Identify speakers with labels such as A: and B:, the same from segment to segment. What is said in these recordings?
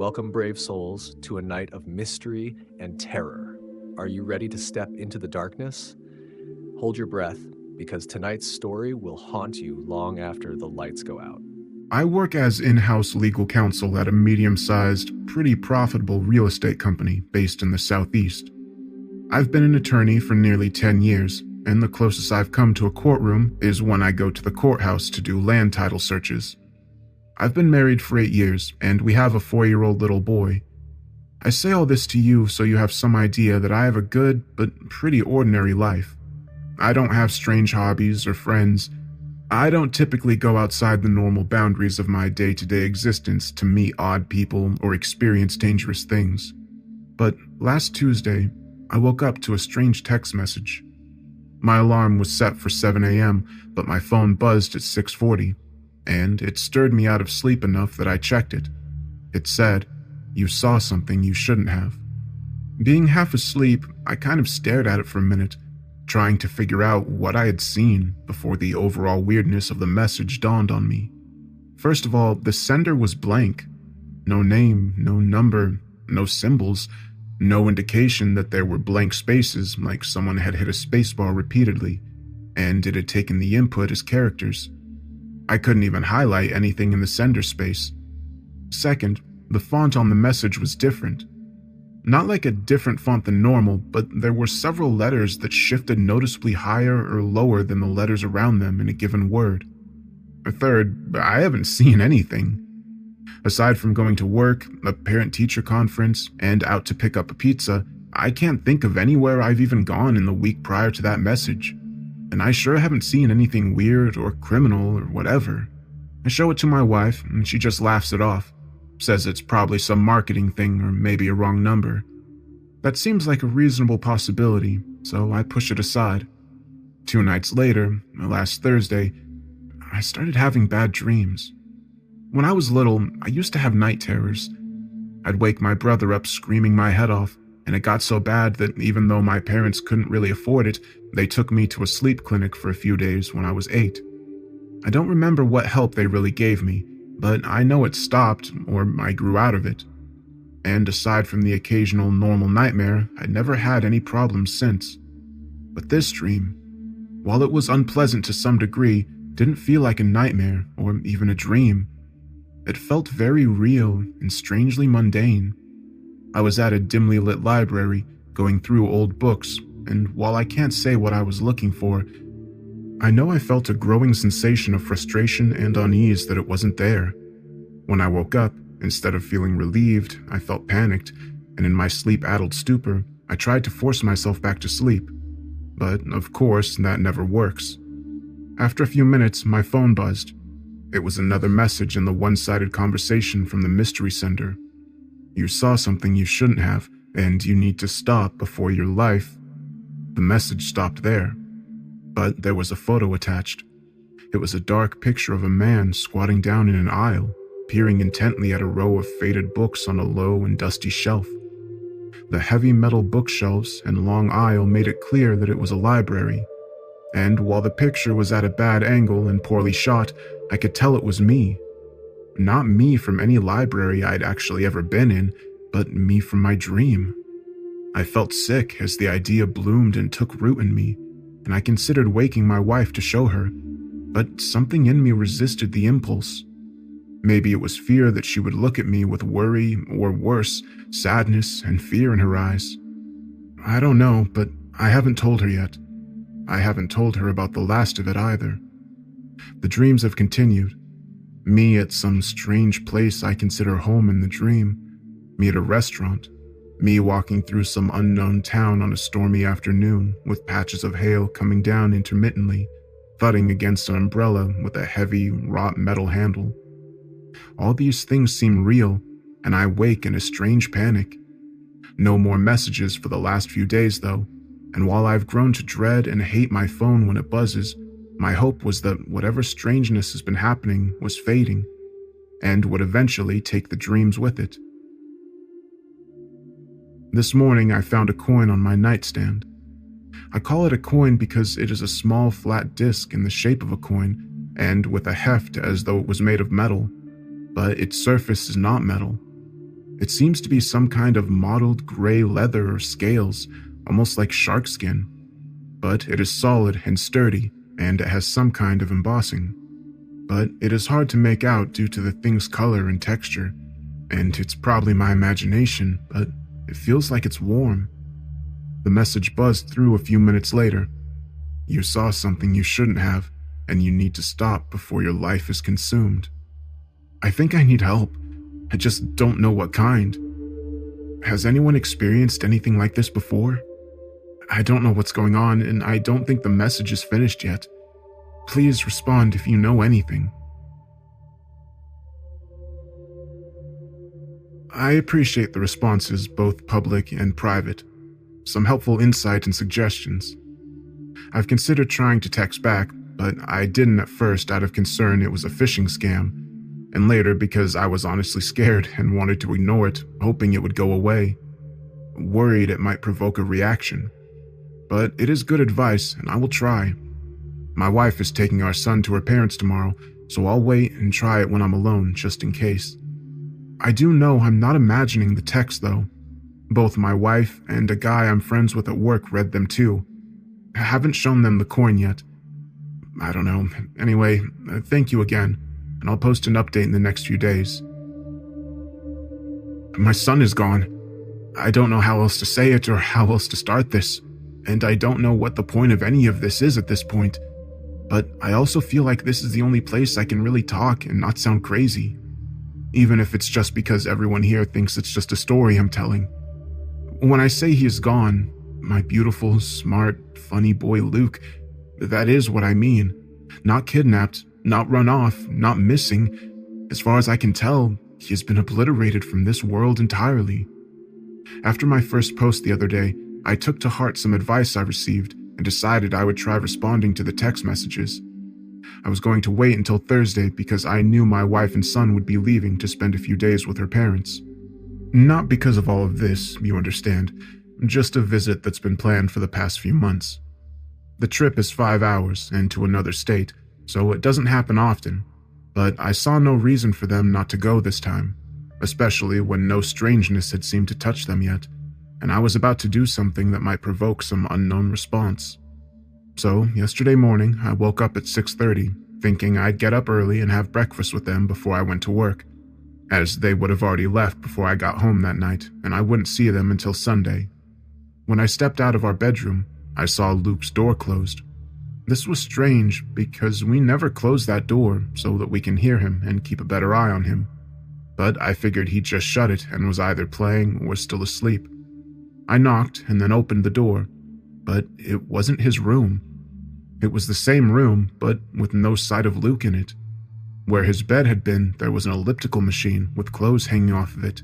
A: Welcome, brave souls, to a night of mystery and terror. Are you ready to step into the darkness? Hold your breath, because tonight's story will haunt you long after the lights go out.
B: I work as in-house legal counsel at a medium-sized, pretty profitable real estate company based in the Southeast. I've been an attorney for nearly 10 years, and the closest I've come to a courtroom is when I go to the courthouse to do land title searches. I've been married for 8 years, and we have a 4-year-old little boy. I say all this to you so you have some idea that I have a good, but pretty ordinary life. I don't have strange hobbies or friends. I don't typically go outside the normal boundaries of my day-to-day existence to meet odd people or experience dangerous things. But last Tuesday, I woke up to a strange text message. My alarm was set for 7 a.m., but my phone buzzed at 6:40. And it stirred me out of sleep enough that I checked it. It said, "You saw something you shouldn't have." Being half asleep, I kind of stared at it for a minute, trying to figure out what I had seen before the overall weirdness of the message dawned on me. First of all, the sender was blank. No name, no number, no symbols, no indication that there were blank spaces like someone had hit a spacebar repeatedly, and it had taken the input as characters. I couldn't even highlight anything in the sender space. Second, the font on the message was different. Not like a different font than normal, but there were several letters that shifted noticeably higher or lower than the letters around them in a given word. Third, I haven't seen anything. Aside from going to work, a parent-teacher conference, and out to pick up a pizza, I can't think of anywhere I've even gone in the week prior to that message. And I sure haven't seen anything weird or criminal or whatever. I show it to my wife, and she just laughs it off. Says it's probably some marketing thing or maybe a wrong number. That seems like a reasonable possibility, so I push it aside. 2 nights later, last Thursday, I started having bad dreams. When I was little, I used to have night terrors. I'd wake my brother up screaming my head off, and it got so bad that even though my parents couldn't really afford it, they took me to a sleep clinic for a few days when I was 8. I don't remember what help they really gave me, but I know it stopped, or I grew out of it. And aside from the occasional normal nightmare, I'd never had any problems since. But this dream, while it was unpleasant to some degree, didn't feel like a nightmare or even a dream. It felt very real and strangely mundane. I was at a dimly lit library, going through old books, and while I can't say what I was looking for, I know I felt a growing sensation of frustration and unease that it wasn't there. When I woke up, instead of feeling relieved, I felt panicked, and in my sleep-addled stupor, I tried to force myself back to sleep. But, of course, that never works. After a few minutes, my phone buzzed. It was another message in the one-sided conversation from the mystery sender. "You saw something you shouldn't have, and you need to stop before your life." The message stopped there, but there was a photo attached. It was a dark picture of a man squatting down in an aisle, peering intently at a row of faded books on a low and dusty shelf. The heavy metal bookshelves and long aisle made it clear that it was a library, and while the picture was at a bad angle and poorly shot, I could tell it was me. Not me from any library I'd actually ever been in, but me from my dream. I felt sick as the idea bloomed and took root in me, and I considered waking my wife to show her, but something in me resisted the impulse. Maybe it was fear that she would look at me with worry, or worse, sadness and fear in her eyes. I don't know, but I haven't told her yet. I haven't told her about the last of it either. The dreams have continued. Me at some strange place I consider home in the dream. Me at a restaurant. Me walking through some unknown town on a stormy afternoon with patches of hail coming down intermittently, thudding against an umbrella with a heavy, wrought metal handle. All these things seem real, and I wake in a strange panic. No more messages for the last few days, though, and while I've grown to dread and hate my phone when it buzzes, my hope was that whatever strangeness has been happening was fading, and would eventually take the dreams with it. This morning I found a coin on my nightstand. I call it a coin because it is a small flat disc in the shape of a coin, and with a heft as though it was made of metal, but its surface is not metal. It seems to be some kind of mottled gray leather or scales, almost like shark skin. But it is solid and sturdy, and it has some kind of embossing. But it is hard to make out due to the thing's color and texture, and it's probably my imagination, but it feels like it's warm. The message buzzed through a few minutes later. You saw something you shouldn't have, and you need to stop before your life is consumed. I think I need help. I just don't know what kind. Has anyone experienced anything like this before? I don't know what's going on, and I don't think the message is finished yet. Please respond if you know anything. I appreciate the responses, both public and private. Some helpful insight and suggestions. I've considered trying to text back, but I didn't at first out of concern it was a phishing scam, and later because I was honestly scared and wanted to ignore it, hoping it would go away. Worried it might provoke a reaction. But it is good advice, and I will try. My wife is taking our son to her parents tomorrow, so I'll wait and try it when I'm alone, just in case. I do know I'm not imagining the text, though. Both my wife and a guy I'm friends with at work read them too. I haven't shown them the coin yet. I don't know. Anyway, thank you again, and I'll post an update in the next few days. My son is gone. I don't know how else to say it or how else to start this, and I don't know what the point of any of this is at this point. But I also feel like this is the only place I can really talk and not sound crazy. Even if it's just because everyone here thinks it's just a story I'm telling. When I say he is gone, my beautiful, smart, funny boy Luke, that is what I mean. Not kidnapped, not run off, not missing. As far as I can tell, he has been obliterated from this world entirely. After my first post the other day, I took to heart some advice I received and decided I would try responding to the text messages. I was going to wait until Thursday because I knew my wife and son would be leaving to spend a few days with her parents. Not because of all of this, you understand, just a visit that's been planned for the past few months. The trip is 5 hours and to another state, so it doesn't happen often, but I saw no reason for them not to go this time, especially when no strangeness had seemed to touch them yet, and I was about to do something that might provoke some unknown response. So, yesterday morning, I woke up at 6:30, thinking I'd get up early and have breakfast with them before I went to work, as they would have already left before I got home that night, and I wouldn't see them until Sunday. When I stepped out of our bedroom, I saw Luke's door closed. This was strange because we never close that door so that we can hear him and keep a better eye on him. But I figured he'd just shut it and was either playing or still asleep. I knocked and then opened the door, but it wasn't his room. It was the same room, but with no sight of Luke in it. Where his bed had been, there was an elliptical machine with clothes hanging off of it.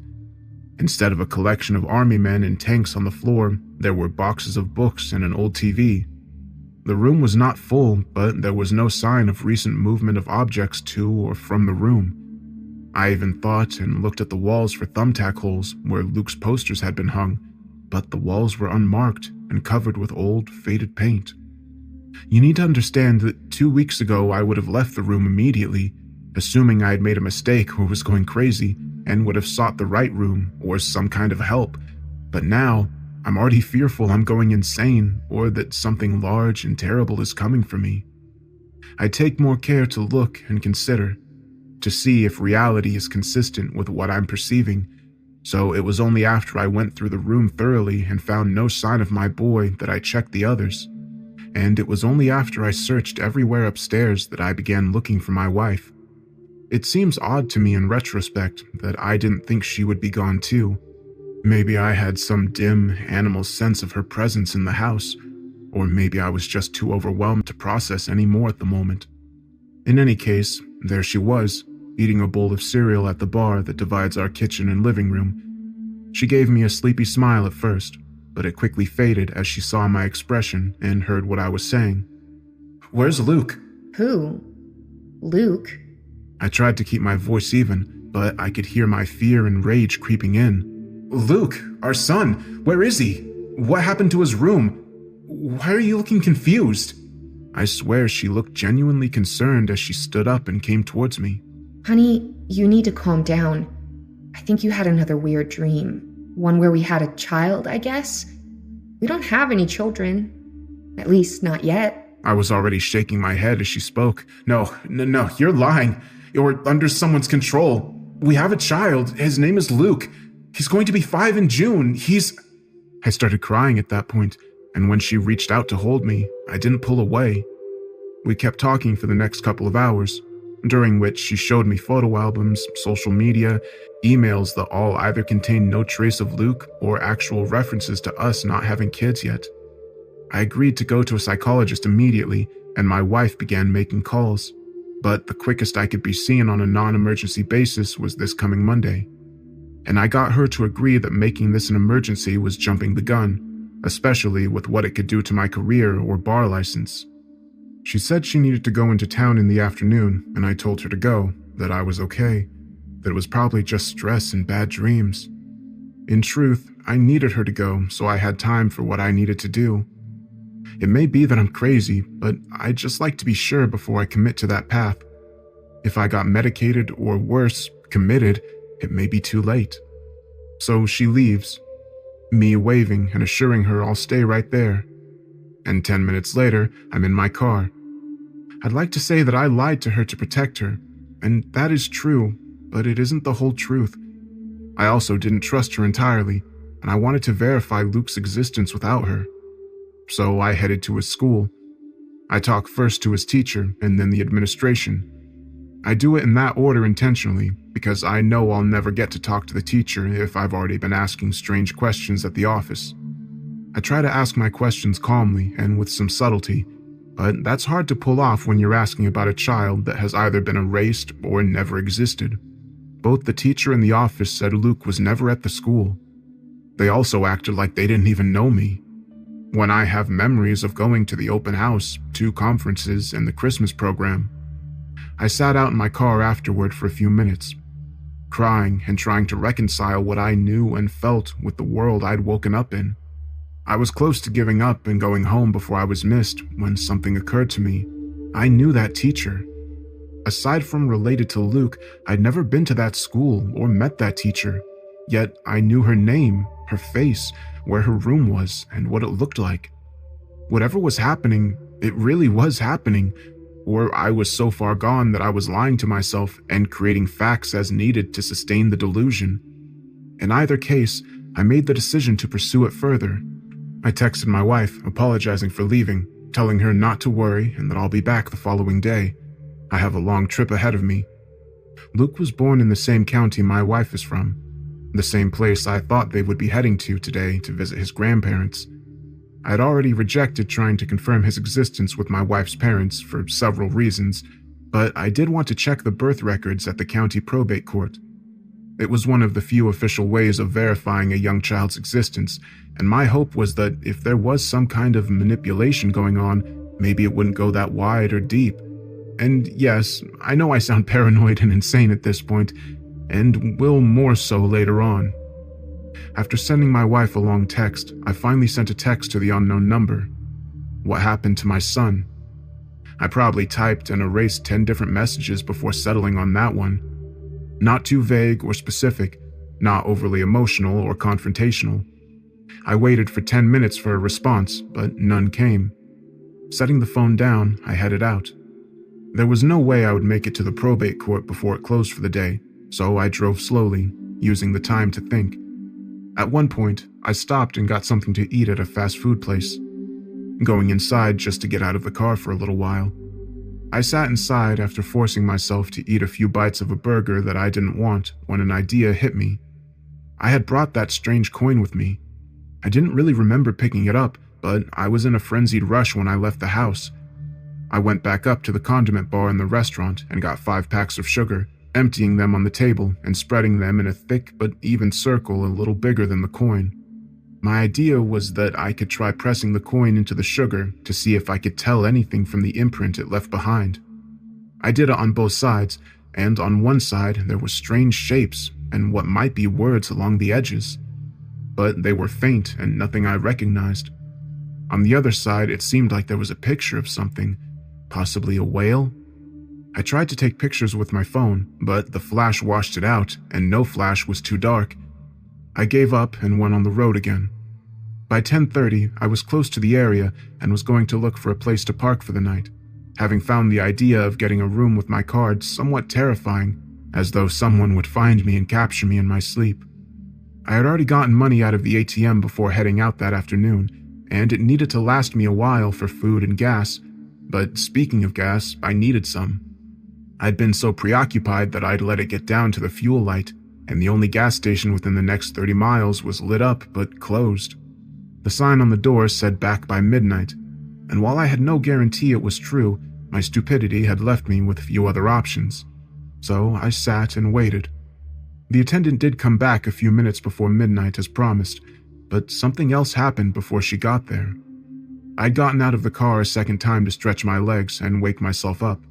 B: Instead of a collection of army men and tanks on the floor, there were boxes of books and an old TV. The room was not full, but there was no sign of recent movement of objects to or from the room. I even thought and looked at the walls for thumbtack holes where Luke's posters had been hung, but the walls were unmarked and covered with old, faded paint. You need to understand that 2 weeks ago I would have left the room immediately, assuming I had made a mistake or was going crazy, and would have sought the right room or some kind of help. But now, I'm already fearful I'm going insane or that something large and terrible is coming for me. I take more care to look and consider, to see if reality is consistent with what I'm perceiving. So it was only after I went through the room thoroughly and found no sign of my boy that I checked the others. And it was only after I searched everywhere upstairs that I began looking for my wife. It seems odd to me in retrospect that I didn't think she would be gone too. Maybe I had some dim, animal sense of her presence in the house, or maybe I was just too overwhelmed to process any more at the moment. In any case, there she was, eating a bowl of cereal at the bar that divides our kitchen and living room. She gave me a sleepy smile at first, but it quickly faded as she saw my expression and heard what I was saying. "Where's Luke?"
C: Who? Luke?
B: I tried to keep my voice even, but I could hear my fear and rage creeping in. "Luke, our son, where is he? What happened to his room? Why are you looking confused?" I swear she looked genuinely concerned as she stood up and came towards me.
C: Honey, you need to calm down. I think you had another weird dream. One where we had a child, I guess? We don't have any children. At least, not yet.
B: I was already shaking my head as she spoke. No, you're lying. You're under someone's control. We have a child. His name is Luke. He's going to be 5 in June. I started crying at that point, and when she reached out to hold me, I didn't pull away. We kept talking for the next couple of hours, during which she showed me photo albums, social media, emails that all either contained no trace of Luke or actual references to us not having kids yet. I agreed to go to a psychologist immediately, and my wife began making calls. But the quickest I could be seen on a non-emergency basis was this coming Monday. And I got her to agree that making this an emergency was jumping the gun, especially with what it could do to my career or bar license. She said she needed to go into town in the afternoon, and I told her to go, that I was okay, that it was probably just stress and bad dreams. In truth, I needed her to go so I had time for what I needed to do. It may be that I'm crazy, but I just like to be sure before I commit to that path. If I got medicated or worse, committed, it may be too late. So she leaves, me waving and assuring her I'll stay right there. And 10 minutes later, I'm in my car. I'd like to say that I lied to her to protect her, and that is true, but it isn't the whole truth. I also didn't trust her entirely, and I wanted to verify Luke's existence without her. So I headed to his school. I talk first to his teacher and then the administration. I do it in that order intentionally because I know I'll never get to talk to the teacher if I've already been asking strange questions at the office. I try to ask my questions calmly and with some subtlety, but that's hard to pull off when you're asking about a child that has either been erased or never existed. Both the teacher and the office said Luke was never at the school. They also acted like they didn't even know me. When I have memories of going to the open house, 2 conferences, and the Christmas program. I sat out in my car afterward for a few minutes, crying and trying to reconcile what I knew and felt with the world I'd woken up in. I was close to giving up and going home before I was missed when something occurred to me. I knew that teacher. Aside from related to Luke, I'd never been to that school or met that teacher. Yet I knew her name, her face, where her room was, and what it looked like. Whatever was happening, it really was happening, or I was so far gone that I was lying to myself and creating facts as needed to sustain the delusion. In either case, I made the decision to pursue it further. I texted my wife, apologizing for leaving, telling her not to worry and that I'll be back the following day. I have a long trip ahead of me. Luke was born in the same county my wife is from, the same place I thought they would be heading to today to visit his grandparents. I had already rejected trying to confirm his existence with my wife's parents for several reasons, but I did want to check the birth records at the county probate court. It was one of the few official ways of verifying a young child's existence, and my hope was that if there was some kind of manipulation going on, maybe it wouldn't go that wide or deep. And yes, I know I sound paranoid and insane at this point, and will more so later on. After sending my wife a long text, I finally sent a text to the unknown number. What happened to my son? I probably typed and erased 10 different messages before settling on that one. Not too vague or specific, not overly emotional or confrontational. I waited for 10 minutes for a response, but none came. Setting the phone down, I headed out. There was no way I would make it to the probate court before it closed for the day, so I drove slowly, using the time to think. At one point, I stopped and got something to eat at a fast food place, going inside just to get out of the car for a little while. I sat inside after forcing myself to eat a few bites of a burger that I didn't want when an idea hit me. I had brought that strange coin with me. I didn't really remember picking it up, but I was in a frenzied rush when I left the house. I went back up to the condiment bar in the restaurant and got 5 packs of sugar, emptying them on the table and spreading them in a thick but even circle a little bigger than the coin. My idea was that I could try pressing the coin into the sugar to see if I could tell anything from the imprint it left behind. I did it on both sides, and on one side there were strange shapes and what might be words along the edges, but they were faint and nothing I recognized. On the other side, it seemed like there was a picture of something, possibly a whale. I tried to take pictures with my phone, but the flash washed it out, and no flash was too dark. I gave up and went on the road again. By 10:30, I was close to the area and was going to look for a place to park for the night, having found the idea of getting a room with my card somewhat terrifying, as though someone would find me and capture me in my sleep. I had already gotten money out of the ATM before heading out that afternoon, and it needed to last me a while for food and gas, but speaking of gas, I needed some. I'd been so preoccupied that I'd let it get down to the fuel light, and the only gas station within the next 30 miles was lit up but closed. The sign on the door said back by midnight, and while I had no guarantee it was true, my stupidity had left me with few other options. So I sat and waited. The attendant did come back a few minutes before midnight as promised, but something else happened before she got there. I'd gotten out of the car a second time to stretch my legs and wake myself up.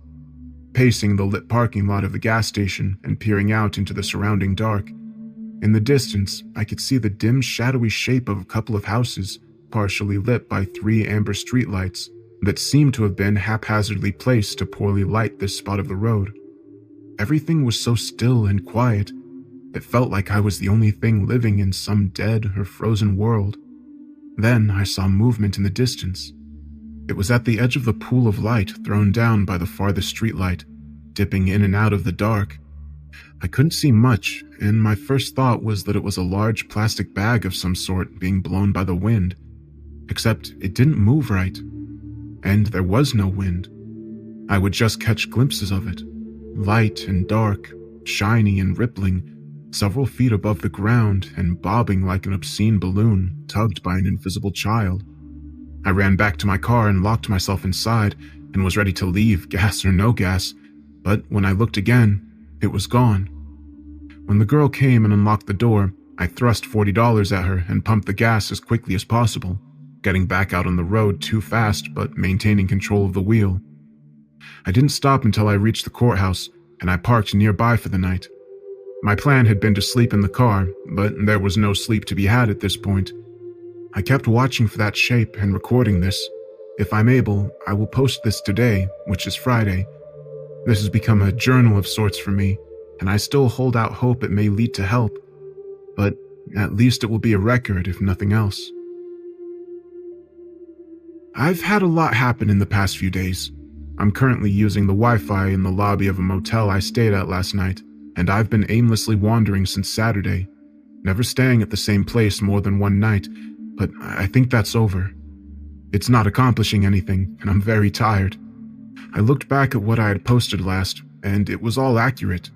B: Pacing the lit parking lot of the gas station and peering out into the surrounding dark. In the distance, I could see the dim, shadowy shape of a couple of houses, partially lit by 3 amber streetlights that seemed to have been haphazardly placed to poorly light this spot of the road. Everything was so still and quiet, it felt like I was the only thing living in some dead or frozen world. Then I saw movement in the distance. It was at the edge of the pool of light thrown down by the farthest streetlight, dipping in and out of the dark. I couldn't see much, and my first thought was that it was a large plastic bag of some sort being blown by the wind. Except it didn't move right. And there was no wind. I would just catch glimpses of it, light and dark, shiny and rippling, several feet above the ground and bobbing like an obscene balloon tugged by an invisible child. I ran back to my car and locked myself inside and was ready to leave, gas or no gas, but when I looked again, it was gone. When the girl came and unlocked the door, I thrust $40 at her and pumped the gas as quickly as possible, getting back out on the road too fast but maintaining control of the wheel. I didn't stop until I reached the courthouse, and I parked nearby for the night. My plan had been to sleep in the car, but there was no sleep to be had at this point. I kept watching for that shape and recording this. If I'm able, I will post this today, which is Friday. This has become a journal of sorts for me, and I still hold out hope it may lead to help. But at least it will be a record, if nothing else. I've had a lot happen in the past few days. I'm currently using the Wi-Fi in the lobby of a motel I stayed at last night, and I've been aimlessly wandering since Saturday, never staying at the same place more than one night, but I think that's over. It's not accomplishing anything, and I'm very tired. I looked back at what I had posted last, and it was all accurate.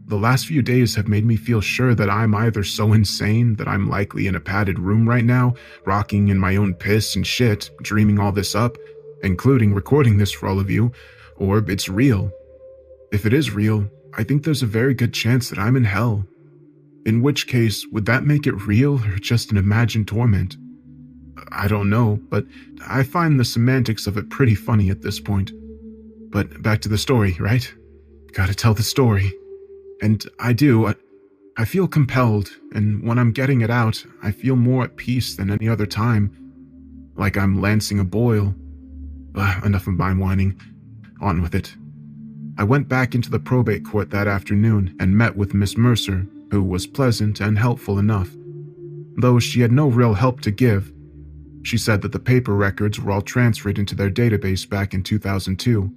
B: The last few days have made me feel sure that I'm either so insane that I'm likely in a padded room right now, rocking in my own piss and shit, dreaming all this up, including recording this for all of you, or it's real. If it is real, I think there's a very good chance that I'm in hell. In which case, would that make it real or just an imagined torment? I don't know, but I find the semantics of it pretty funny at this point. But back to the story, right? Gotta tell the story. And I do. I feel compelled, and when I'm getting it out, I feel more at peace than any other time. Like I'm lancing a boil. Enough of my whining. On with it. I went back into the probate court that afternoon and met with Miss Mercer, who was pleasant and helpful enough. Though she had no real help to give. She said that the paper records were all transferred into their database back in 2002,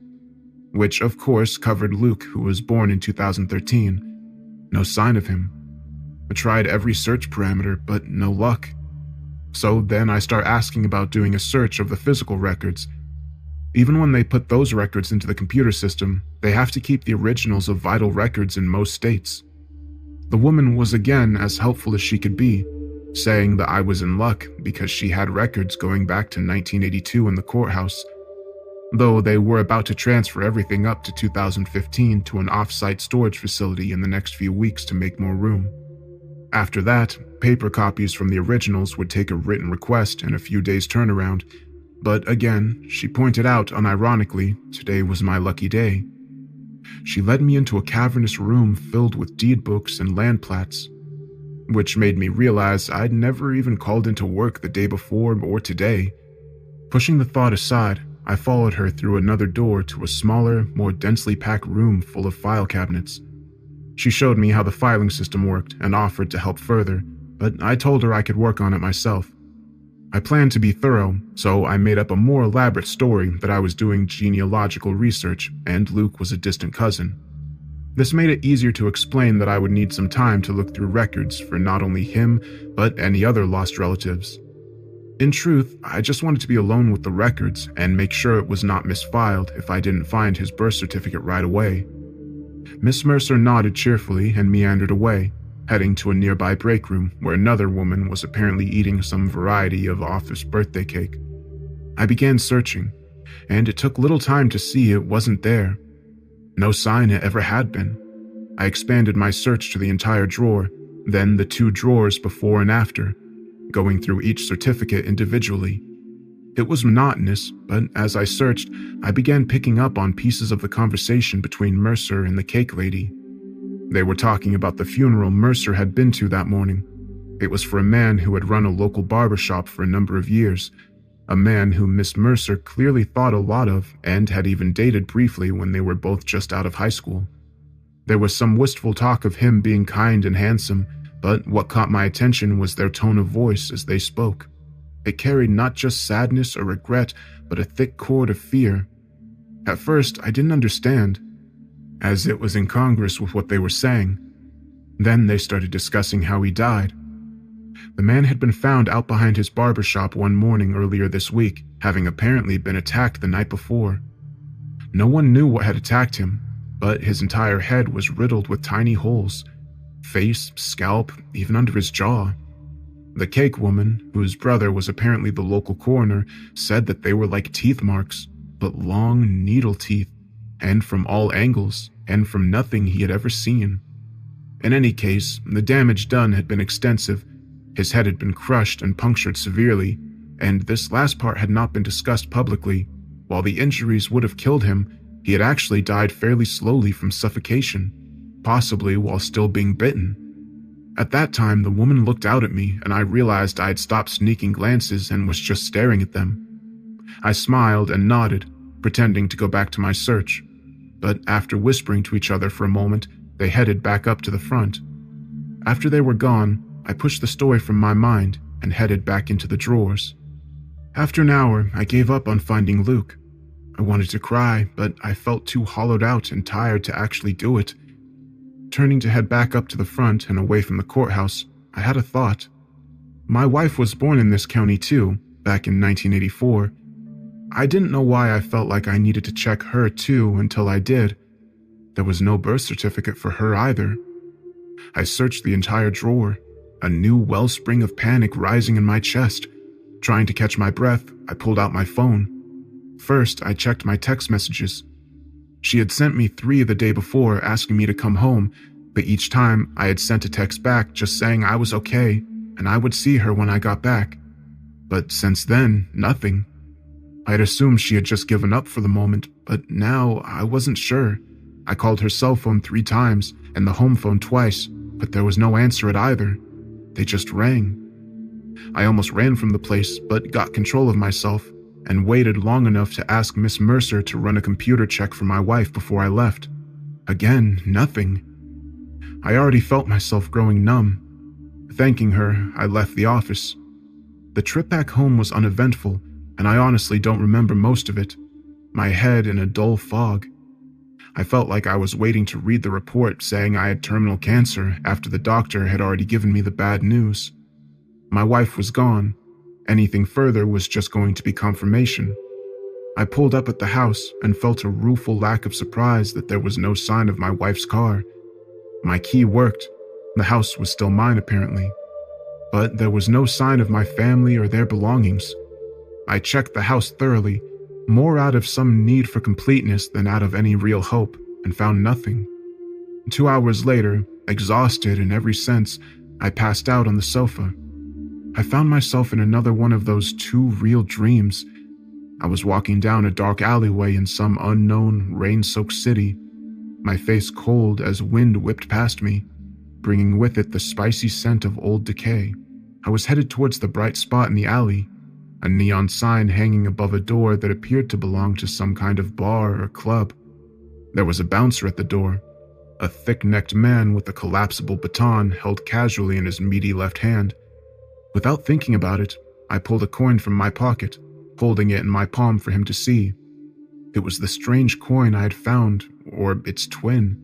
B: which of course covered Luke, who was born in 2013. No sign of him. I tried every search parameter, but no luck. So then I start asking about doing a search of the physical records. Even when they put those records into the computer system, they have to keep the originals of vital records in most states. The woman was again as helpful as she could be, saying that I was in luck because she had records going back to 1982 in the courthouse, though they were about to transfer everything up to 2015 to an off-site storage facility in the next few weeks to make more room. After that, paper copies from the originals would take a written request and a few days turnaround, but again, she pointed out unironically, today was my lucky day. She led me into a cavernous room filled with deed books and land plats, which made me realize I'd never even called into work the day before or today. Pushing the thought aside, I followed her through another door to a smaller, more densely packed room full of file cabinets. She showed me how the filing system worked and offered to help further, but I told her I could work on it myself. I planned to be thorough, so I made up a more elaborate story that I was doing genealogical research and Luke was a distant cousin. This made it easier to explain that I would need some time to look through records for not only him, but any other lost relatives. In truth, I just wanted to be alone with the records and make sure it was not misfiled if I didn't find his birth certificate right away. Miss Mercer nodded cheerfully and meandered away, heading to a nearby break room where another woman was apparently eating some variety of office birthday cake. I began searching, and it took little time to see it wasn't there. No sign it ever had been. I expanded my search to the entire drawer, then the 2 drawers before and after, going through each certificate individually. It was monotonous, but as I searched, I began picking up on pieces of the conversation between Mercer and the cake lady. They were talking about the funeral Mercer had been to that morning. It was for a man who had run a local barbershop for a number of years, a man whom Miss Mercer clearly thought a lot of and had even dated briefly when they were both just out of high school. There was some wistful talk of him being kind and handsome, but what caught my attention was their tone of voice as they spoke. It carried not just sadness or regret, but a thick chord of fear. At first, I didn't understand, as it was incongruous with what they were saying. Then they started discussing how he died. The man had been found out behind his barbershop one morning earlier this week, having apparently been attacked the night before. No one knew what had attacked him, but his entire head was riddled with tiny holes. Face, scalp, even under his jaw. The cake woman, whose brother was apparently the local coroner, said that they were like teeth marks, but long needle teeth, and from all angles, and from nothing he had ever seen. In any case, the damage done had been extensive. His head had been crushed and punctured severely, and this last part had not been discussed publicly. While the injuries would have killed him, he had actually died fairly slowly from suffocation, possibly while still being bitten. At that time, the woman looked out at me, and I realized I had stopped sneaking glances and was just staring at them. I smiled and nodded, pretending to go back to my search, but after whispering to each other for a moment, they headed back up to the front. After they were gone, I pushed the story from my mind and headed back into the drawers. After an hour, I gave up on finding Luke. I wanted to cry, but I felt too hollowed out and tired to actually do it. Turning to head back up to the front and away from the courthouse, I had a thought. My wife was born in this county too, back in 1984. I didn't know why I felt like I needed to check her too until I did. There was no birth certificate for her either. I searched the entire drawer, a new wellspring of panic rising in my chest. Trying to catch my breath, I pulled out my phone. First, I checked my text messages. She had sent me 3 the day before asking me to come home, but each time I had sent a text back just saying I was okay and I would see her when I got back. But since then, nothing. I had assumed she had just given up for the moment, but now I wasn't sure. I called her cell phone 3 times and the home phone twice, but there was no answer at either. They just rang. I almost ran from the place, but got control of myself and waited long enough to ask Miss Mercer to run a computer check for my wife before I left. Again, nothing. I already felt myself growing numb. Thanking her, I left the office. The trip back home was uneventful, and I honestly don't remember most of it. My head in a dull fog. I felt like I was waiting to read the report saying I had terminal cancer after the doctor had already given me the bad news. My wife was gone. Anything further was just going to be confirmation. I pulled up at the house and felt a rueful lack of surprise that there was no sign of my wife's car. My key worked. The house was still mine apparently. But there was no sign of my family or their belongings. I checked the house thoroughly, more out of some need for completeness than out of any real hope, and found nothing. 2 hours later, exhausted in every sense, I passed out on the sofa. I found myself in another one of those 2 real dreams. I was walking down a dark alleyway in some unknown, rain-soaked city, my face cold as wind whipped past me, bringing with it the spicy scent of old decay. I was headed towards the bright spot in the alley. a neon sign hanging above a door that appeared to belong to some kind of bar or club. There was a bouncer at the door, a thick-necked man with a collapsible baton held casually in his meaty left hand. Without thinking about it, I pulled a coin from my pocket, holding it in my palm for him to see. It was the strange coin I had found, or its twin.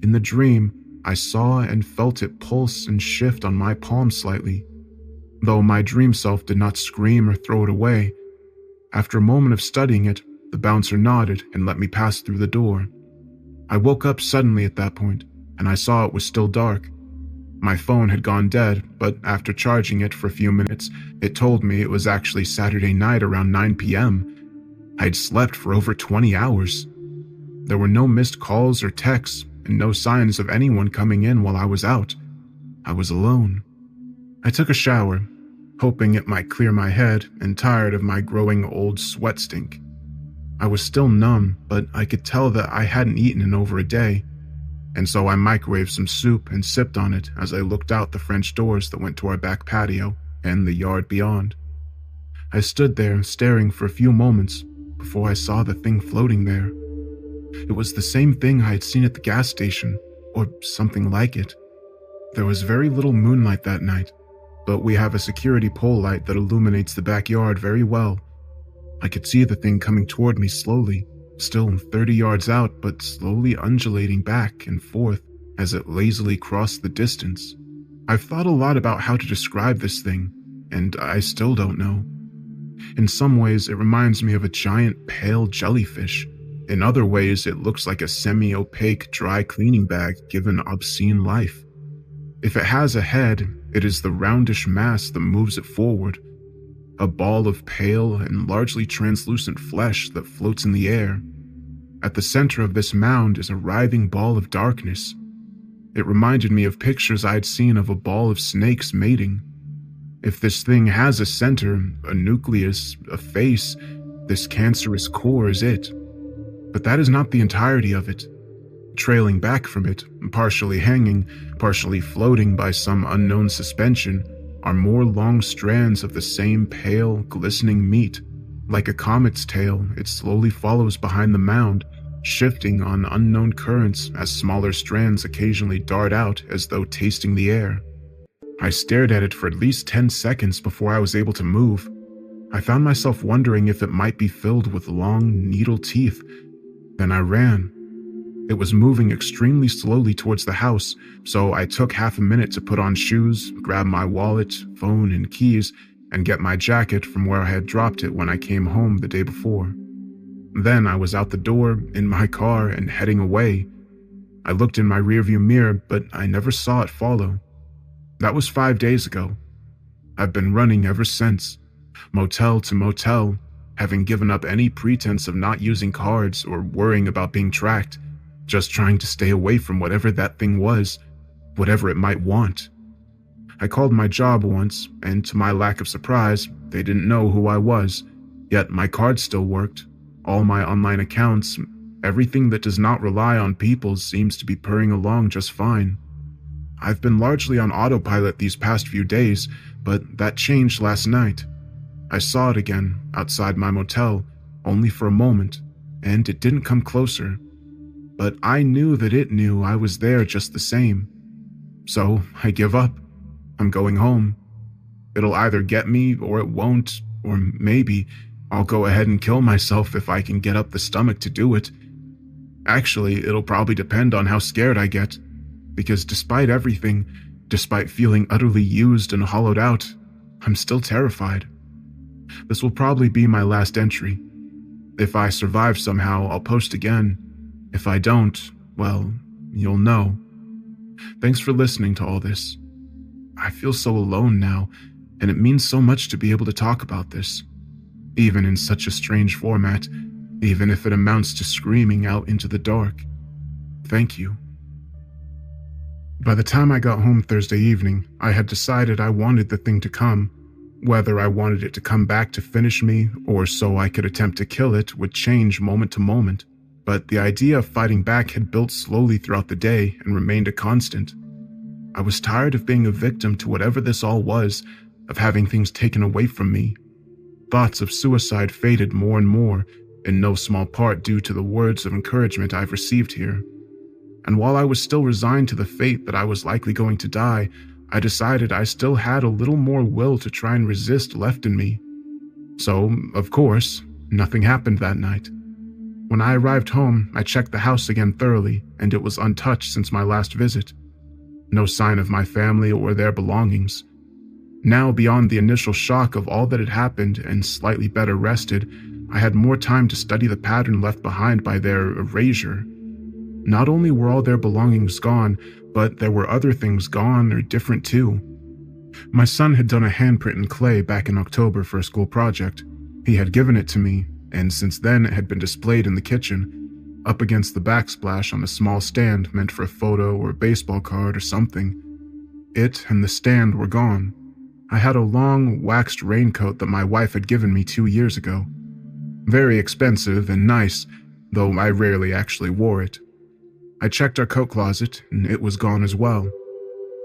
B: In the dream, I saw and felt it pulse and shift on my palm slightly, though my dream self did not scream or throw it away. After a moment of studying it, the bouncer nodded and let me pass through the door. I woke up suddenly at that point, and I saw it was still dark. My phone had gone dead, but after charging it for a few minutes, it told me it was actually Saturday night around 9 p.m. I'd slept for over 20 hours. There were no missed calls or texts, and no signs of anyone coming in while I was out. I was alone. I took a shower, hoping it might clear my head and tired of my growing old sweat stink. I was still numb, but I could tell that I hadn't eaten in over a day, and so I microwaved some soup and sipped on it as I looked out the French doors that went to our back patio and the yard beyond. I stood there staring for a few moments before I saw the thing floating there. It was the same thing I had seen at the gas station, or something like it. There was very little moonlight that night, but we have a security pole light that illuminates the backyard very well. I could see the thing coming toward me slowly, still 30 yards out, but slowly undulating back and forth as it lazily crossed the distance. I've thought a lot about how to describe this thing, and I still don't know. In some ways, it reminds me of a giant pale jellyfish. In other ways, it looks like a semi-opaque dry cleaning bag given obscene life. If it has a head, it is the roundish mass that moves it forward, a ball of pale and largely translucent flesh that floats in the air. At the center of this mound is a writhing ball of darkness. It reminded me of pictures I had seen of a ball of snakes mating. If this thing has a center, a nucleus, a face, this cancerous core is it. But that is not the entirety of it. Trailing back from it, partially hanging, partially floating by some unknown suspension, are more long strands of the same pale, glistening meat. Like a comet's tail, it slowly follows behind the mound, shifting on unknown currents as smaller strands occasionally dart out as though tasting the air. I stared at it for at least 10 seconds before I was able to move. I found myself wondering if it might be filled with long, needle teeth. Then I ran. It was moving extremely slowly towards the house, so I took half a minute to put on shoes, grab my wallet, phone, and keys, and get my jacket from where I had dropped it when I came home the day before. Then I was out the door, in my car, and heading away. I looked in my rearview mirror, but I never saw it follow. That was 5 days ago. I've been running ever since, motel to motel, having given up any pretense of not using cards or worrying about being tracked, just trying to stay away from whatever that thing was, whatever it might want. I called my job once, and to my lack of surprise, they didn't know who I was, yet my card still worked. All my online accounts, everything that does not rely on people seems to be purring along just fine. I've been largely on autopilot these past few days, but that changed last night. I saw it again, outside my motel, only for a moment, and it didn't come closer. But I knew that it knew I was there just the same. So I give up. I'm going home. It'll either get me or it won't, or maybe I'll go ahead and kill myself if I can get up the stomach to do it. Actually, it'll probably depend on how scared I get, because despite everything, despite feeling utterly used and hollowed out, I'm still terrified. This will probably be my last entry. If I survive somehow, I'll post again. If I don't, well, you'll know. Thanks for listening to all this. I feel so alone now, and it means so much to be able to talk about this, even in such a strange format, even if it amounts to screaming out into the dark. Thank you. By the time I got home Thursday evening, I had decided I wanted the thing to come. Whether I wanted it to come back to finish me, or so I could attempt to kill it, would change moment to moment. But the idea of fighting back had built slowly throughout the day and remained a constant. I was tired of being a victim to whatever this all was, of having things taken away from me. thoughts of suicide faded more and more, in no small part due to the words of encouragement I've received here. And while I was still resigned to the fate that I was likely going to die, I decided I still had a little more will to try and resist left in me. So, of course, nothing happened that night. When I arrived home, I checked the house again thoroughly, and it was untouched since my last visit. No sign of my family or their belongings. Now, beyond the initial shock of all that had happened and slightly better rested, I had more time to study the pattern left behind by their erasure. Not only were all their belongings gone, but there were other things gone or different too. My son had done a handprint in clay back in October for a school project. He had given it to me, and since then it had been displayed in the kitchen, up against the backsplash on a small stand meant for a photo or a baseball card or something. It and the stand were gone. I had a long, waxed raincoat that my wife had given me 2 years ago. Very expensive and nice, though I rarely actually wore it. I checked our coat closet, and it was gone as well.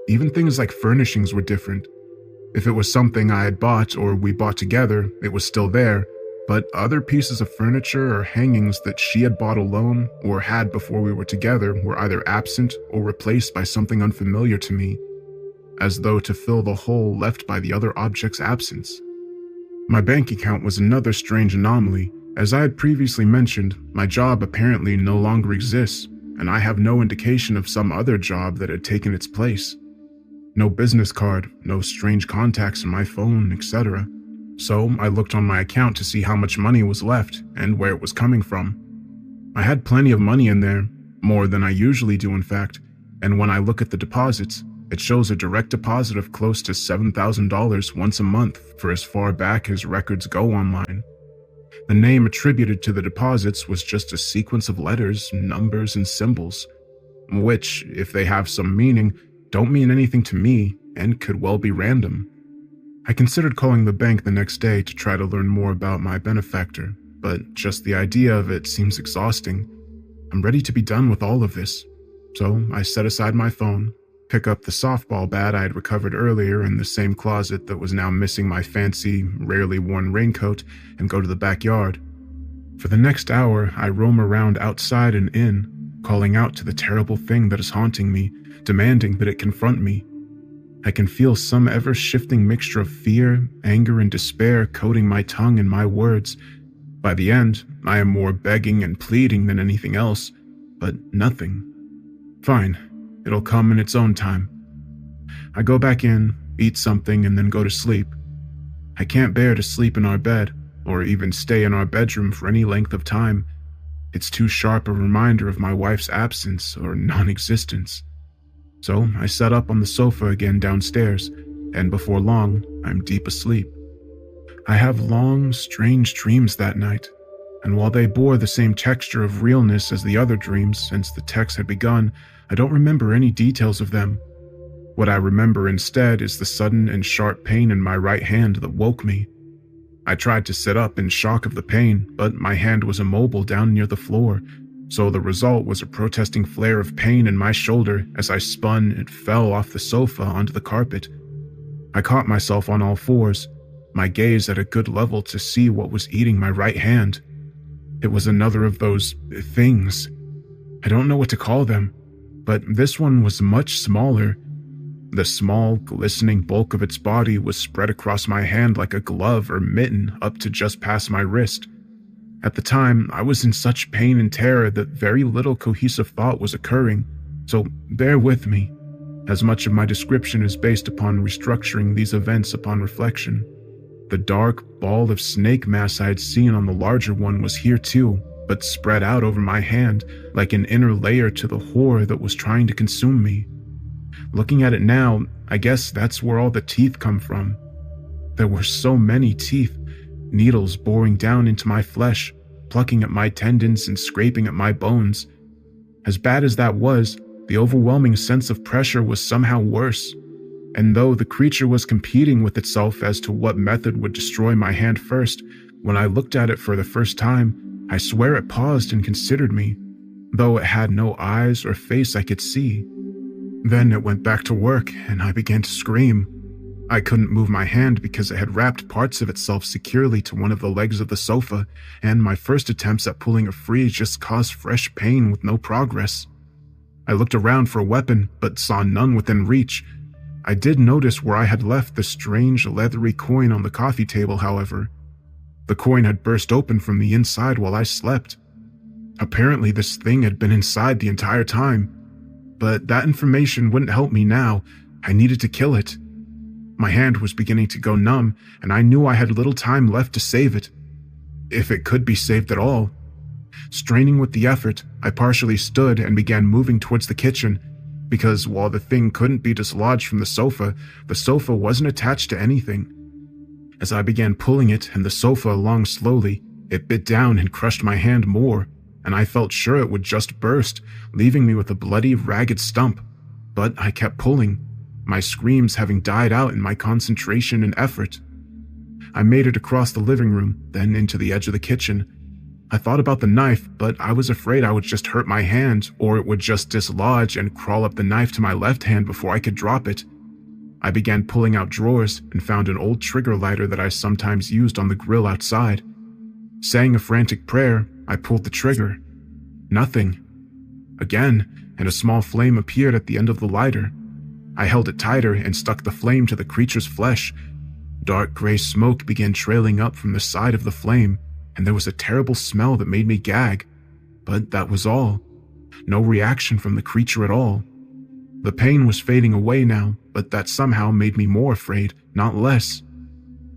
B: Even things like furnishings were different. If it was something I had bought or we bought together, it was still there, but other pieces of furniture or hangings that she had bought alone or had before we were together were either absent or replaced by something unfamiliar to me, as though to fill the hole left by the other object's absence. My bank account was another strange anomaly. As I had previously mentioned, my job apparently no longer exists, and I have no indication of some other job that had taken its place. No business card, no strange contacts in my phone, etc. So I looked on my account to see how much money was left and where it was coming from. I had plenty of money in there, more than I usually do in fact, and when I look at the deposits, it shows a direct deposit of close to $7,000 once a month for as far back as records go online. The name attributed to the deposits was just a sequence of letters, numbers, and symbols, which, if they have some meaning, don't mean anything to me and could well be random. I considered calling the bank the next day to try to learn more about my benefactor, but just the idea of it seems exhausting. I'm ready to be done with all of this. So I set aside my phone, pick up the softball bat I had recovered earlier in the same closet that was now missing my fancy, rarely worn raincoat, and go to the backyard. For the next hour, I roam around outside and in, calling out to the terrible thing that is haunting me, demanding that it confront me. I can feel some ever-shifting mixture of fear, anger, and despair coating my tongue and my words. By the end, I am more begging and pleading than anything else, but nothing. Fine. It'll come in its own time. I go back in, eat something, and then go to sleep. I can't bear to sleep in our bed, or even stay in our bedroom for any length of time. It's too sharp a reminder of my wife's absence or non-existence. So I set up on the sofa again downstairs, and before long, I'm deep asleep. I have long, strange dreams that night, and while they bore the same texture of realness as the other dreams since the text had begun, I don't remember any details of them. What I remember instead is the sudden and sharp pain in my right hand that woke me. I tried to sit up in shock of the pain, but my hand was immobile down near the floor, so the result was a protesting flare of pain in my shoulder as I spun and fell off the sofa onto the carpet. I caught myself on all fours, my gaze at a good level to see what was eating my right hand. It was another of those things. I don't know what to call them, but this one was much smaller. The small, glistening bulk of its body was spread across my hand like a glove or mitten up to just past my wrist. At the time, I was in such pain and terror that very little cohesive thought was occurring, so bear with me, as much of my description is based upon restructuring these events upon reflection. The dark ball of snake mass I had seen on the larger one was here too, but spread out over my hand like an inner layer to the horror that was trying to consume me. Looking at it now, I guess that's where all the teeth come from. There were so many teeth, needles boring down into my flesh, plucking at my tendons and scraping at my bones. As bad as that was, the overwhelming sense of pressure was somehow worse. And though the creature was competing with itself as to what method would destroy my hand first, when I looked at it for the first time, I swear it paused and considered me, though it had no eyes or face I could see. Then it went back to work, and I began to scream. I couldn't move my hand because it had wrapped parts of itself securely to one of the legs of the sofa, and my first attempts at pulling it free just caused fresh pain with no progress. I looked around for a weapon, but saw none within reach. I did notice where I had left the strange leathery coin on the coffee table, however. The coin had burst open from the inside while I slept. Apparently this thing had been inside the entire time, but that information wouldn't help me now. I needed to kill it. My hand was beginning to go numb, and I knew I had little time left to save it, if it could be saved at all. Straining with the effort, I partially stood and began moving towards the kitchen, because while the thing couldn't be dislodged from the sofa wasn't attached to anything. As I began pulling it and the sofa along slowly, it bit down and crushed my hand more, and I felt sure it would just burst, leaving me with a bloody, ragged stump. But I kept pulling, my screams having died out in my concentration and effort. I made it across the living room, then into the edge of the kitchen. I thought about the knife, but I was afraid I would just hurt my hand, or it would just dislodge and crawl up the knife to my left hand before I could drop it. I began pulling out drawers and found an old trigger lighter that I sometimes used on the grill outside. Saying a frantic prayer, I pulled the trigger. Nothing. Again, and a small flame appeared at the end of the lighter. I held it tighter and stuck the flame to the creature's flesh. Dark gray smoke began trailing up from the side of the flame, and there was a terrible smell that made me gag. But that was all. No reaction from the creature at all. The pain was fading away now, but that somehow made me more afraid, not less.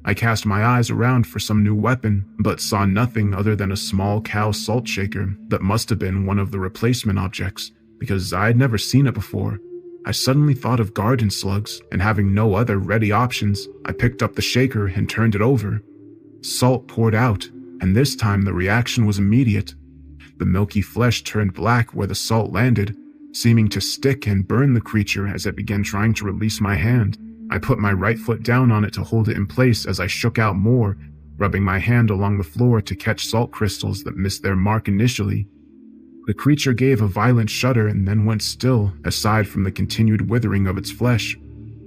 B: I cast my eyes around for some new weapon, but saw nothing other than a small cow salt shaker that must have been one of the replacement objects, because I had never seen it before. I suddenly thought of garden slugs, and having no other ready options, I picked up the shaker and turned it over. Salt poured out, and this time the reaction was immediate. The milky flesh turned black where the salt landed, seeming to stick and burn the creature as it began trying to release my hand. I put my right foot down on it to hold it in place as I shook out more, rubbing my hand along the floor to catch salt crystals that missed their mark initially. The creature gave a violent shudder and then went still, aside from the continued withering of its flesh.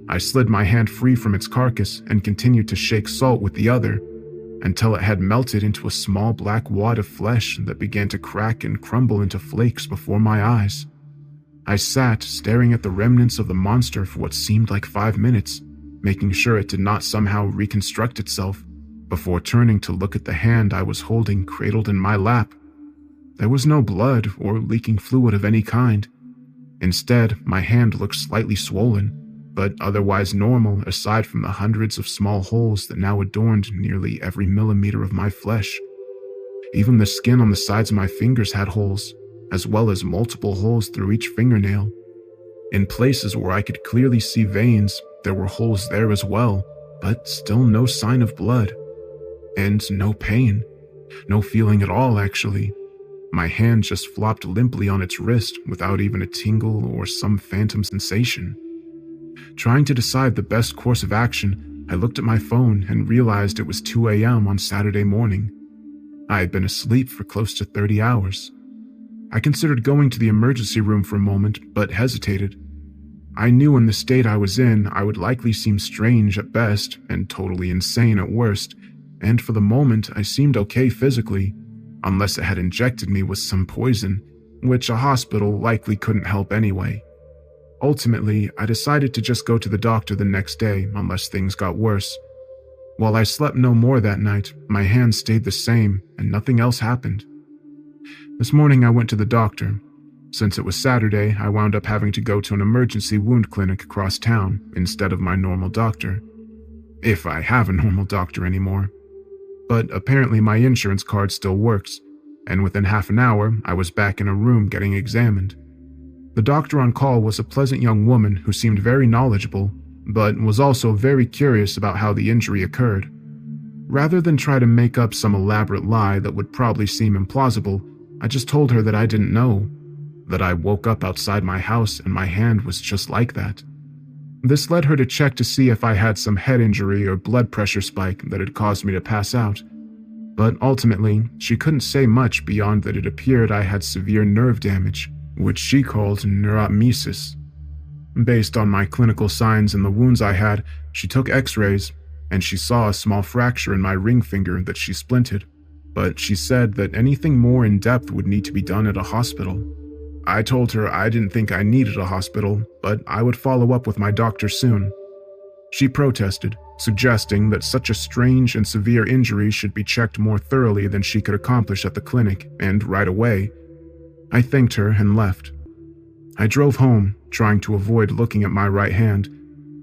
B: I slid my hand free from its carcass and continued to shake salt with the other, until it had melted into a small black wad of flesh that began to crack and crumble into flakes before my eyes. I sat staring at the remnants of the monster for what seemed like 5 minutes, making sure it did not somehow reconstruct itself, before turning to look at the hand I was holding cradled in my lap. There was no blood or leaking fluid of any kind. Instead, my hand looked slightly swollen, but otherwise normal aside from the hundreds of small holes that now adorned nearly every millimeter of my flesh. Even the skin on the sides of my fingers had holes, as well as multiple holes through each fingernail. In places where I could clearly see veins, there were holes there as well, but still no sign of blood. And no pain. No feeling at all, actually. My hand just flopped limply on its wrist without even a tingle or some phantom sensation. Trying to decide the best course of action, I looked at my phone and realized it was 2 a.m. on Saturday morning. I had been asleep for close to 30 hours. I considered going to the emergency room for a moment, but hesitated. I knew in the state I was in, I would likely seem strange at best and totally insane at worst, and for the moment I seemed okay physically, unless it had injected me with some poison, which a hospital likely couldn't help anyway. Ultimately, I decided to just go to the doctor the next day unless things got worse. While I slept no more that night, my hand stayed the same and nothing else happened. This morning I went to the doctor. Since it was Saturday, I wound up having to go to an emergency wound clinic across town instead of my normal doctor. If I have a normal doctor anymore. But apparently my insurance card still works, and within half an hour I was back in a room getting examined. The doctor on call was a pleasant young woman who seemed very knowledgeable, but was also very curious about how the injury occurred. Rather than try to make up some elaborate lie that would probably seem implausible, I just told her that I didn't know, that I woke up outside my house and my hand was just like that. This led her to check to see if I had some head injury or blood pressure spike that had caused me to pass out. But ultimately, she couldn't say much beyond that it appeared I had severe nerve damage, which she called neurotmesis. Based on my clinical signs and the wounds I had, she took x-rays, and she saw a small fracture in my ring finger that she splinted, but she said that anything more in depth would need to be done at a hospital. I told her I didn't think I needed a hospital, but I would follow up with my doctor soon. She protested, suggesting that such a strange and severe injury should be checked more thoroughly than she could accomplish at the clinic, and right away. I thanked her and left. I drove home, trying to avoid looking at my right hand,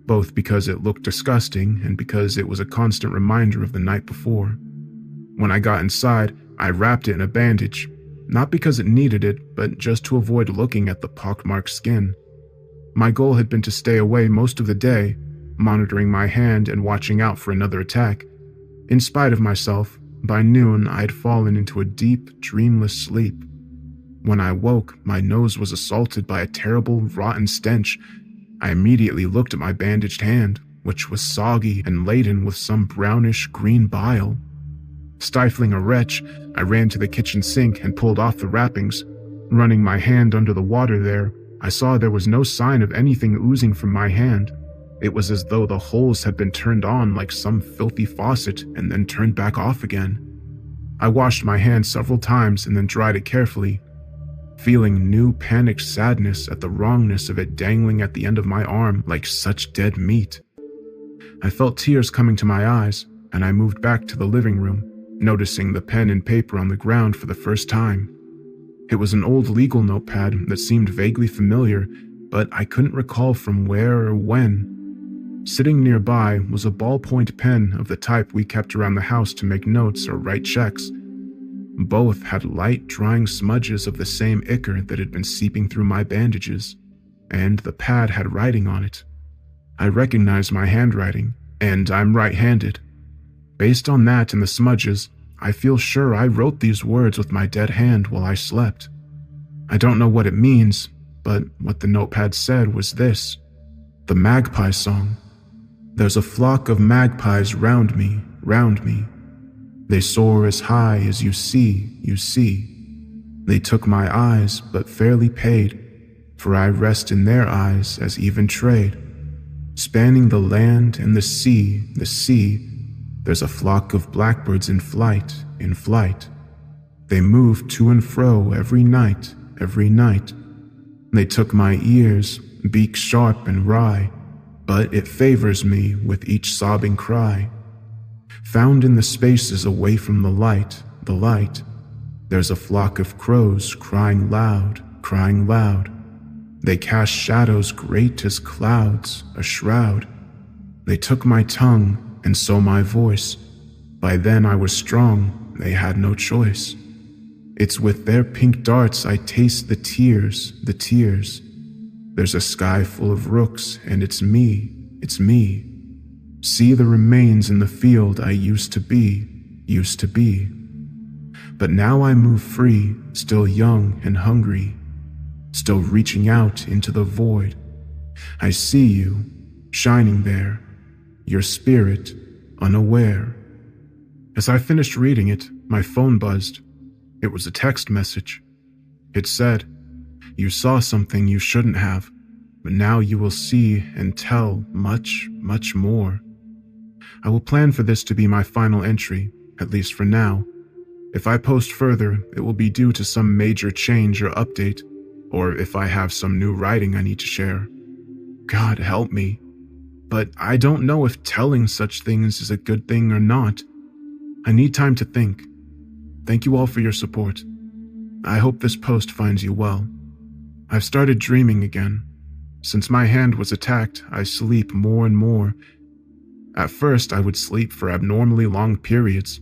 B: both because it looked disgusting and because it was a constant reminder of the night before. When I got inside, I wrapped it in a bandage, not because it needed it, but just to avoid looking at the pockmarked skin. My goal had been to stay away most of the day, monitoring my hand and watching out for another attack. In spite of myself, by noon I had fallen into a deep, dreamless sleep. When I woke, my nose was assaulted by a terrible, rotten stench. I immediately looked at my bandaged hand, which was soggy and laden with some brownish green bile. Stifling a retch, I ran to the kitchen sink and pulled off the wrappings. Running my hand under the water there, I saw there was no sign of anything oozing from my hand. It was as though the holes had been turned on like some filthy faucet and then turned back off again. I washed my hand several times and then dried it carefully, feeling new panicked sadness at the wrongness of it dangling at the end of my arm like such dead meat. I felt tears coming to my eyes, and I moved back to the living room, noticing the pen and paper on the ground for the first time. It was an old legal notepad that seemed vaguely familiar, but I couldn't recall from where or when. Sitting nearby was a ballpoint pen of the type we kept around the house to make notes or write checks. Both had light, drying smudges of the same ichor that had been seeping through my bandages, and the pad had writing on it. I recognized my handwriting, and I'm right-handed. Based on that and the smudges, I feel sure I wrote these words with my dead hand while I slept. I don't know what it means, but what the notepad said was this: the magpie song. There's a flock of magpies round me, round me. They soar as high as you see, you see. They took my eyes, but fairly paid, for I rest in their eyes as even trade. Spanning the land and the sea, there's a flock of blackbirds in flight, in flight. They move to and fro every night, every night. They took my ears, beak sharp and wry, but it favors me with each sobbing cry. Found in the spaces away from the light, there's a flock of crows crying loud, crying loud. They cast shadows great as clouds, a shroud. They took my tongue, and so my voice. By then I was strong, they had no choice. It's with their pink darts I taste the tears, the tears. There's a sky full of rooks, and it's me, it's me. See the remains in the field I used to be, used to be. But now I move free, still young and hungry, still reaching out into the void. I see you, shining there, your spirit, unaware. As I finished reading it, my phone buzzed. It was a text message. It said, "You saw something you shouldn't have, but now you will see and tell much, much more." I will plan for this to be my final entry, at least for now. If I post further, it will be due to some major change or update, or if I have some new writing I need to share. God help me. But I don't know if telling such things is a good thing or not. I need time to think. Thank you all for your support. I hope this post finds you well. I've started dreaming again. Since my hand was attacked, I sleep more and more. At first, I would sleep for abnormally long periods,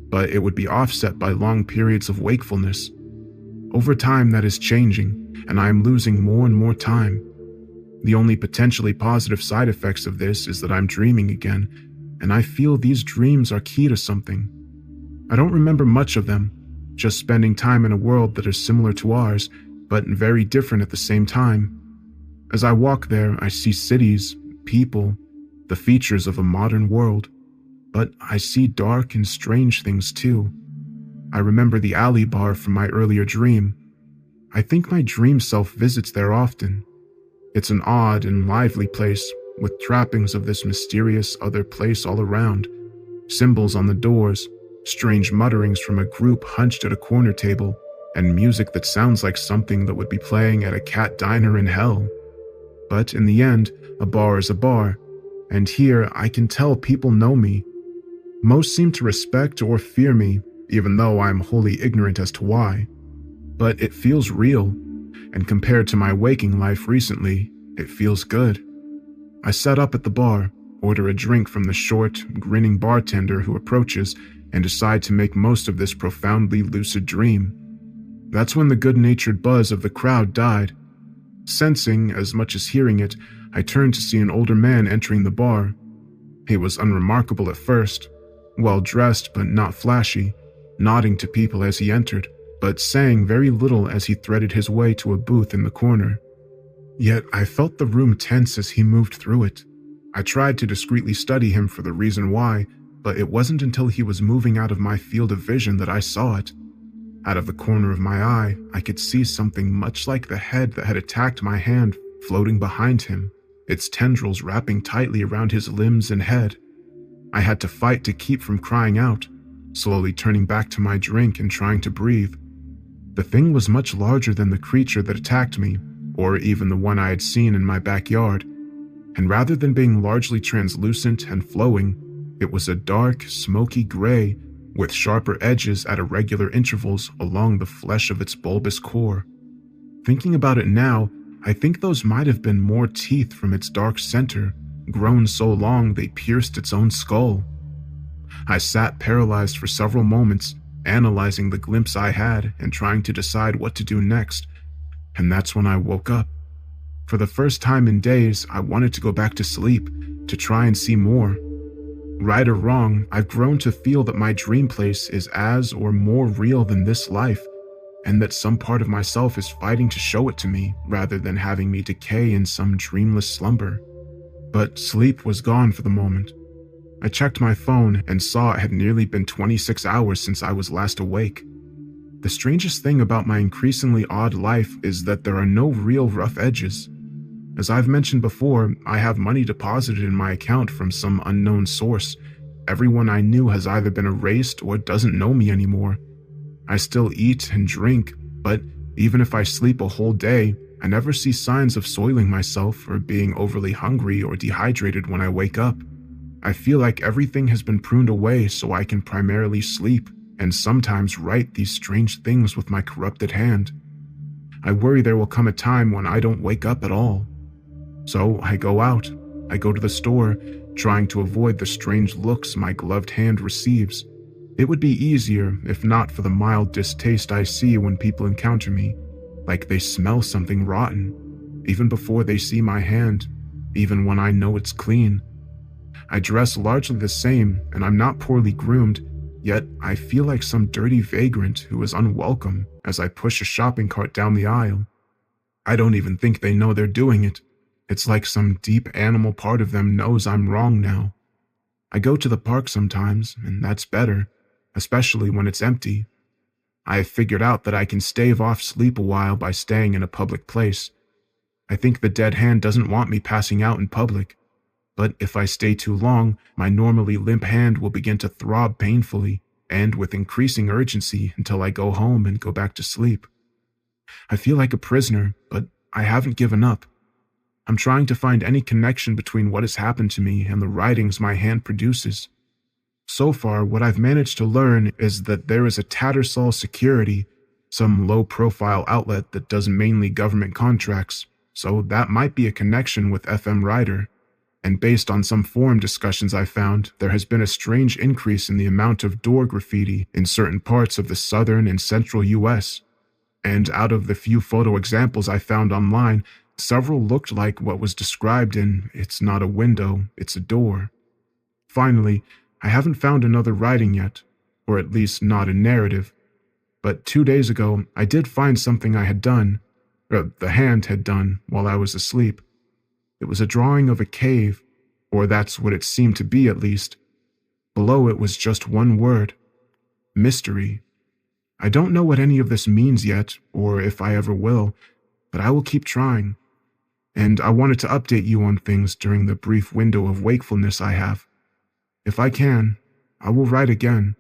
B: but it would be offset by long periods of wakefulness. Over time, that is changing, and I am losing more and more time. The only potentially positive side effects of this is that I'm dreaming again, and I feel these dreams are key to something. I don't remember much of them, just spending time in a world that is similar to ours, but very different at the same time. As I walk there, I see cities, people, the features of a modern world, but I see dark and strange things too. I remember the alley bar from my earlier dream. I think my dream self visits there often. It's an odd and lively place, with trappings of this mysterious other place all around, symbols on the doors, strange mutterings from a group hunched at a corner table, and music that sounds like something that would be playing at a cat diner in hell. But in the end, a bar is a bar, and here I can tell people know me. Most seem to respect or fear me, even though I'm wholly ignorant as to why. But it feels real, and compared to my waking life recently, it feels good. I set up at the bar, order a drink from the short, grinning bartender who approaches, and decide to make most of this profoundly lucid dream. That's when the good-natured buzz of the crowd died. Sensing as much as hearing it, I turned to see an older man entering the bar. He was unremarkable at first, well-dressed but not flashy, nodding to people as he entered, but saying very little as he threaded his way to a booth in the corner. Yet I felt the room tense as he moved through it. I tried to discreetly study him for the reason why, but it wasn't until he was moving out of my field of vision that I saw it. Out of the corner of my eye, I could see something much like the head that had attacked my hand floating behind him, its tendrils wrapping tightly around his limbs and head. I had to fight to keep from crying out, slowly turning back to my drink and trying to breathe. The thing was much larger than the creature that attacked me, or even the one I had seen in my backyard, and rather than being largely translucent and flowing, it was a dark, smoky gray with sharper edges at irregular intervals along the flesh of its bulbous core. Thinking about it now, I think those might have been more teeth from its dark center, grown so long they pierced its own skull. I sat paralyzed for several moments, analyzing the glimpse I had and trying to decide what to do next, and that's when I woke up. For the first time in days, I wanted to go back to sleep, to try and see more. Right or wrong, I've grown to feel that my dream place is as or more real than this life, and that some part of myself is fighting to show it to me rather than having me decay in some dreamless slumber. But sleep was gone for the moment. I checked my phone and saw it had nearly been 26 hours since I was last awake. The strangest thing about my increasingly odd life is that there are no real rough edges. As I've mentioned before, I have money deposited in my account from some unknown source. Everyone I knew has either been erased or doesn't know me anymore. I still eat and drink, but even if I sleep a whole day, I never see signs of soiling myself or being overly hungry or dehydrated when I wake up. I feel like everything has been pruned away so I can primarily sleep and sometimes write these strange things with my corrupted hand. I worry there will come a time when I don't wake up at all. So I go out. I go to the store, trying to avoid the strange looks my gloved hand receives. It would be easier if not for the mild distaste I see when people encounter me, like they smell something rotten, even before they see my hand, even when I know it's clean. I dress largely the same, and I'm not poorly groomed, yet I feel like some dirty vagrant who is unwelcome as I push a shopping cart down the aisle. I don't even think they know they're doing it. It's like some deep animal part of them knows I'm wrong now. I go to the park sometimes, and that's better, especially when it's empty. I have figured out that I can stave off sleep a while by staying in a public place. I think the dead hand doesn't want me passing out in public, but if I stay too long, my normally limp hand will begin to throb painfully and with increasing urgency until I go home and go back to sleep. I feel like a prisoner, but I haven't given up. I'm trying to find any connection between what has happened to me and the writings my hand produces. So far, what I've managed to learn is that there is a Tattersall Security, some low-profile outlet that does mainly government contracts, so that might be a connection with FM Rider. And based on some forum discussions I found, there has been a strange increase in the amount of door graffiti in certain parts of the southern and central US. And out of the few photo examples I found online, several looked like what was described in "It's not a window, it's a door." Finally, I haven't found another writing yet, or at least not a narrative. But 2 days ago, I did find something I had done, or the hand had done, while I was asleep. It was a drawing of a cave, or that's what it seemed to be at least. Below it was just one word: mystery. I don't know what any of this means yet, or if I ever will, but I will keep trying. and I wanted to update you on things during the brief window of wakefulness I have. If I can, I will write again,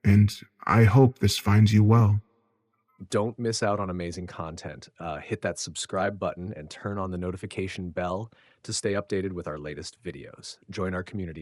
B: and I hope this finds you well.
A: Don't miss out on amazing content. Hit that subscribe button and turn on the notification bell to stay updated with our latest videos. Join our community